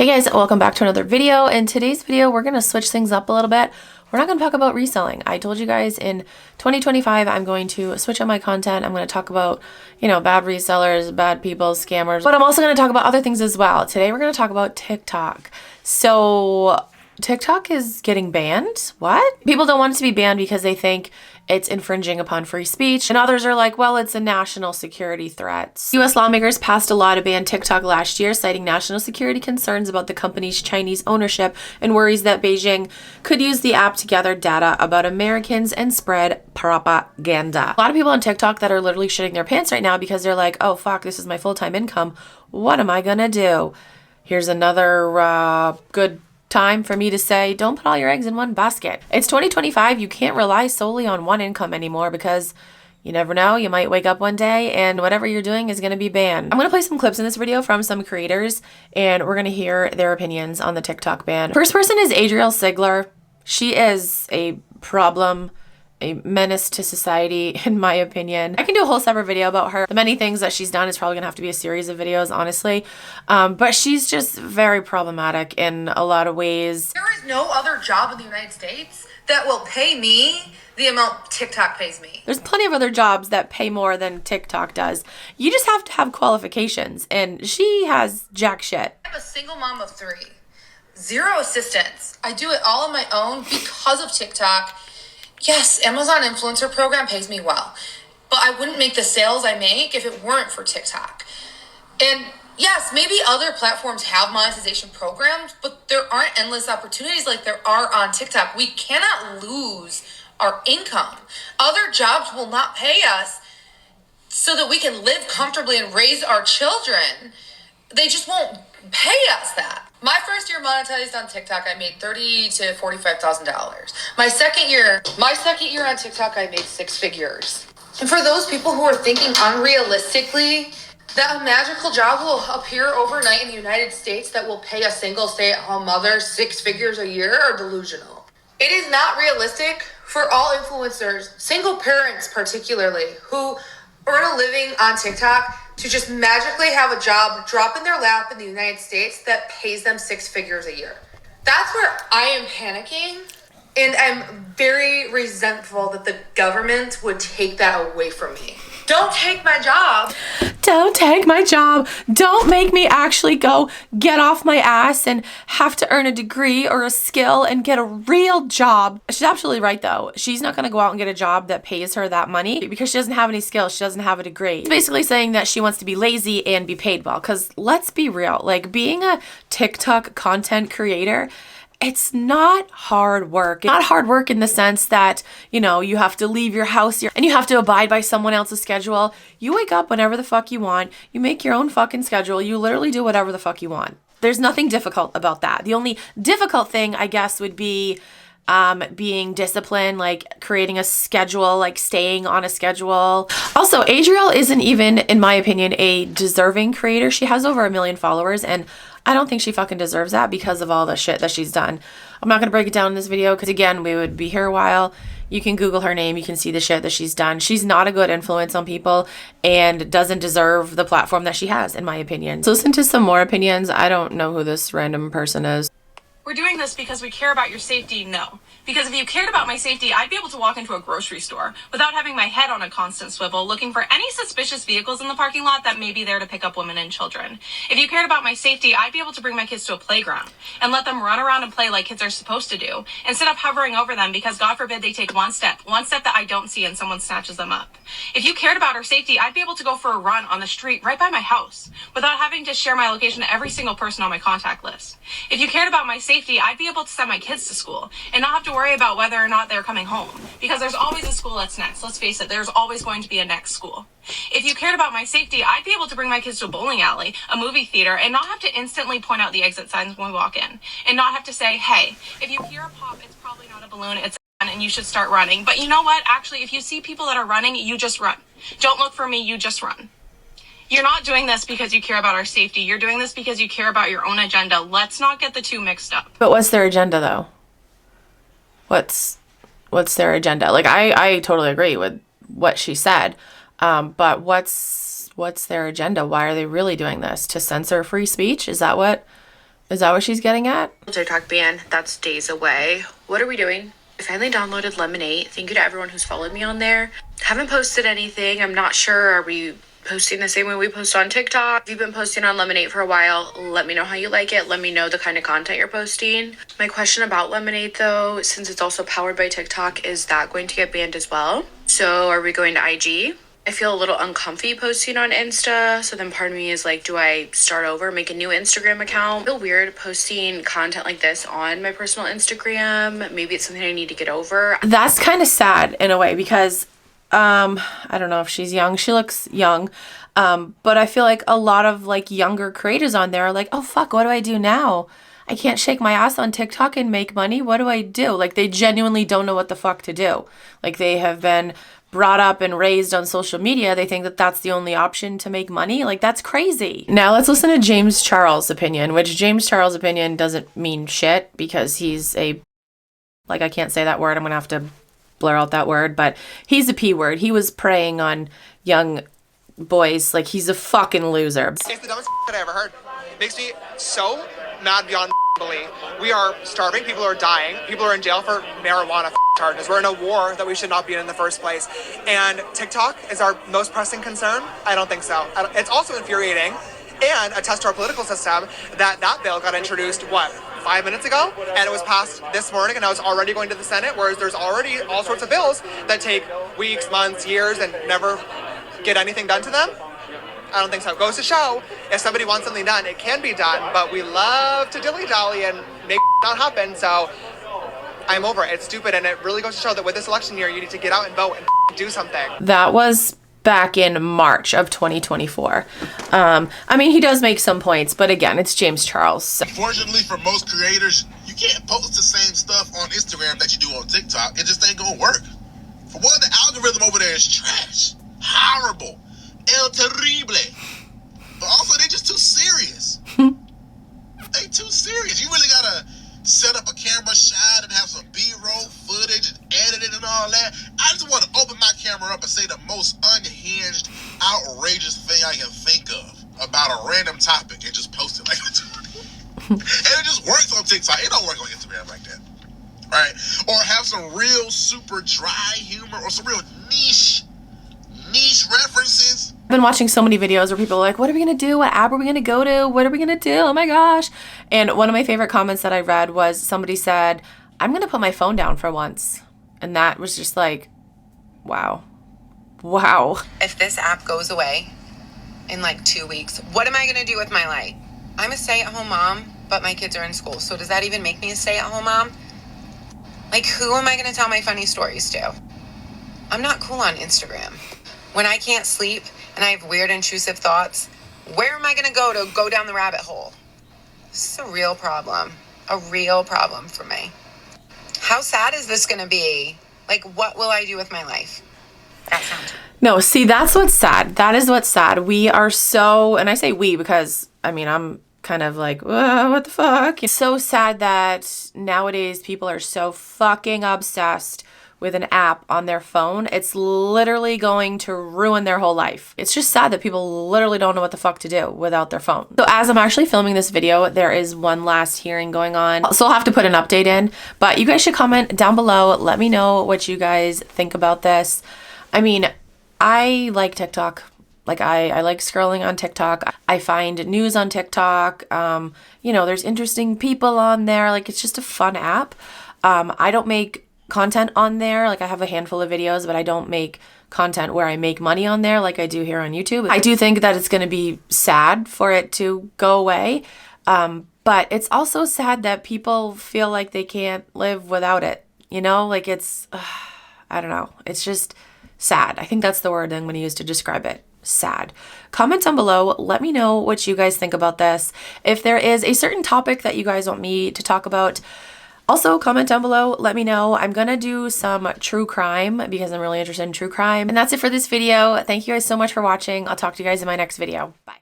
Hey guys, welcome back to another video. In today's video, we're going to switch things up a little bit. We're not going to talk about reselling. I told you guys in 2025, I'm going to switch up my content. I'm going to talk about, bad resellers, bad people, scammers, but I'm also going to talk about other things as well. Today, we're going to talk about TikTok. So TikTok is getting banned. What? People don't want it to be banned because they think it's infringing upon free speech. And others are like, well, it's a national security threat. US lawmakers passed a law to ban TikTok last year, citing national security concerns about the company's Chinese ownership and worries that Beijing could use the app to gather data about Americans and spread propaganda. A lot of people on TikTok that are literally shitting their pants right now because they're like, oh, fuck, this is my full-time income. What am I gonna do? Here's another good time for me to say, don't put all your eggs in one basket. It's 2025. You can't rely solely on one income anymore because you never know. You might wake up one day and whatever you're doing is going to be banned. I'm going to play some clips in this video from some creators and we're going to hear their opinions on the TikTok ban. First person is Adrielle Sigler. She is a problem, a menace to society, in my opinion. I can do a whole separate video about her. The many things that she's done is probably gonna have to be a series of videos, honestly. But she's just very problematic in a lot of ways. There is no other job in the United States that will pay me the amount TikTok pays me. There's plenty of other jobs that pay more than TikTok does. You just have to have qualifications, and she has jack shit. I'm a single mom of 3. 0 assistance. I do it all on my own because of TikTok. Yes, Amazon influencer program pays me well, but I wouldn't make the sales I make if it weren't for TikTok. And yes, maybe other platforms have monetization programs, but there aren't endless opportunities like there are on TikTok. We cannot lose our income. Other jobs will not pay us so that we can live comfortably and raise our children. They just won't pay us that. My first year monetized on TikTok, I made $30,000 to $45,000. My second year on TikTok, I made 6 figures. And for those people who are thinking unrealistically that a magical job will appear overnight in the United States that will pay a single stay-at-home mother 6 figures a year are delusional. It is not realistic for all influencers, single parents particularly, who earn a living on TikTok to just magically have a job drop in their lap in the United States that pays them 6 figures a year. That's where I am panicking, and I'm very resentful that the government would take that away from me. Don't take my job. Don't take my job. Don't make me actually go get off my ass and have to earn a degree or a skill and get a real job. She's absolutely right though. She's not going to go out and get a job that pays her that money because she doesn't have any skills. She doesn't have a degree. She's basically saying that she wants to be lazy and be paid well, because let's be real, like being a TikTok content creator, it's not hard work. Not hard work in the sense that, you have to leave your house and you have to abide by someone else's schedule. You wake up whenever the fuck you want. You make your own fucking schedule. You literally do whatever the fuck you want. There's nothing difficult about that. The only difficult thing, I guess, would be being disciplined, like creating a schedule, like staying on a schedule. Also, Adrielle isn't even, in my opinion, a deserving creator. She has over 1 million followers, and I don't think she fucking deserves that because of all the shit that she's done. I'm not going to break it down in this video because, again, we would be here a while. You can Google her name. You can see the shit that she's done. She's not a good influence on people and doesn't deserve the platform that she has, in my opinion. So listen to some more opinions. I don't know who this random person is. We're doing this because we care about your safety? No. Because if you cared about my safety, I'd be able to walk into a grocery store without having my head on a constant swivel looking for any suspicious vehicles in the parking lot that may be there to pick up women and children. If you cared about my safety, I'd be able to bring my kids to a playground and let them run around and play like kids are supposed to do, instead of hovering over them because God forbid they take one step that I don't see and someone snatches them up. If you cared about our safety, I'd be able to go for a run on the street right by my house without having to share my location to every single person on my contact list. If you cared about my safety, I'd be able to send my kids to school and not have to worry about whether or not they're coming home, because there's always a school that's next. Let's face it, there's always going to be a next school. If you cared about my safety, I'd be able to bring my kids to a bowling alley, a movie theater, and not have to instantly point out the exit signs when we walk in, and not have to say, hey, if you hear a pop, it's probably not a balloon, it's a gun, and you should start running. But you know what? Actually, if you see people that are running, you just run. Don't look for me, you just run. You're not doing this because you care about our safety. You're doing this because you care about your own agenda. Let's not get the two mixed up. But what's their agenda though? What's their agenda? Like I totally agree with what she said. But what's their agenda? Why are they really doing this? To censor free speech? Is that what Is that what she's getting at? TikTok ban, that's days away. What are we doing? I finally downloaded Lemonade. Thank you to everyone who's followed me on there. Haven't posted anything. I'm not sure. Are we posting the same way we post on TikTok? If you've been posting on Lemonade for a while, let me know how you like it. Let me know the kind of content you're posting. My question about Lemonade though, since it's also powered by TikTok, is that going to get banned as well? So are we going to IG? I feel a little uncomfy posting on Insta, so then part of me is like, do I start over, make a new Instagram account? I feel weird posting content like this on my personal Instagram. Maybe it's something I need to get over. That's kind of sad in a way because I don't know if she's young. She looks young. But I feel like a lot of like younger creators on there are like, oh fuck, what do I do now? I can't shake my ass on TikTok and make money. What do I do? Like they genuinely don't know what the fuck to do. Like they have been brought up and raised on social media. They think that that's the only option to make money. Like that's crazy. Now let's listen to James Charles' opinion, which James Charles' opinion doesn't mean shit because he's a, like I can't say that word. I'm going to have to blur out that word, but he's a P word. He was preying on young boys. Like he's a fucking loser. It's the dumbest that I ever heard. It makes me so mad beyond belief. We are starving. People are dying. People are in jail for marijuana charges. We're in a war that we should not be in the first place. And TikTok is our most pressing concern? I don't think so. It's also infuriating and a test to our political system that bill got introduced, 5 minutes ago? And it was passed this morning and now it's already going to the Senate, whereas there's already all sorts of bills that take weeks, months, years and never get anything done to them. I don't think so. It goes to show if somebody wants something done, it can be done, but we love to dilly-dally and make not happen, so I'm over it. It's stupid, and it really goes to show that with this election year, you need to get out and vote and do something. That was back in March of 2024. I mean, he does make some points, but again, it's James Charles. So. Unfortunately, for most creators, you can't post the same stuff on Instagram that you do on TikTok. It just ain't gonna work. For one, the algorithm over there is trash. Horrible. El terrible. But also, they're just too serious. They too serious. You really gotta set up a camera shot and have some B-roll footage and edit it and all that. I just want to open my camera up and say the most unhinged, outrageous thing I can think of about a random topic and just post it like and it just works on TikTok. It don't work on Instagram like that. Right? Or have some real super dry humor or some real niche references. I've been watching so many videos where people are like, what are we going to do? What app are we going to go to? What are we going to do? Oh my gosh. And one of my favorite comments that I read was somebody said, I'm going to put my phone down for once. And that was just like, wow. Wow. If this app goes away in like 2 weeks, what am I going to do with my life? I'm a stay-at-home mom, but my kids are in school. So does that even make me a stay-at-home mom? Like, who am I going to tell my funny stories to? I'm not cool on Instagram. When I can't sleep and I have weird intrusive thoughts, where am I going to go down the rabbit hole? This is a real problem for me. How sad is this going to be? Like, what will I do with my life? That sounds... No, see, that's what's sad. That is what's sad. We are so, and I say we because, I mean, I'm kind of like, what the fuck? It's so sad that nowadays people are so fucking obsessed with an app on their phone. It's literally going to ruin their whole life. It's just sad that people literally don't know what the fuck to do without their phone. So as I'm actually filming this video, there is one last hearing going on. So I'll have to put an update in, but you guys should comment down below. Let me know what you guys think about this. I mean, I like TikTok. Like I like scrolling on TikTok. I find news on TikTok. You know, there's interesting people on there. Like it's just a fun app. I don't make content on there. Like I have a handful of videos, but I don't make content where I make money on there like I do here on YouTube. I do think that it's going to be sad for it to go away. But it's also sad that people feel like they can't live without it. You know, like it's, I don't know. It's just sad. I think that's the word I'm going to use to describe it. Sad. Comment down below. Let me know what you guys think about this. If there is a certain topic that you guys want me to talk about, also comment down below. Let me know. I'm going to do some true crime because I'm really interested in true crime. And that's it for this video. Thank you guys so much for watching. I'll talk to you guys in my next video. Bye.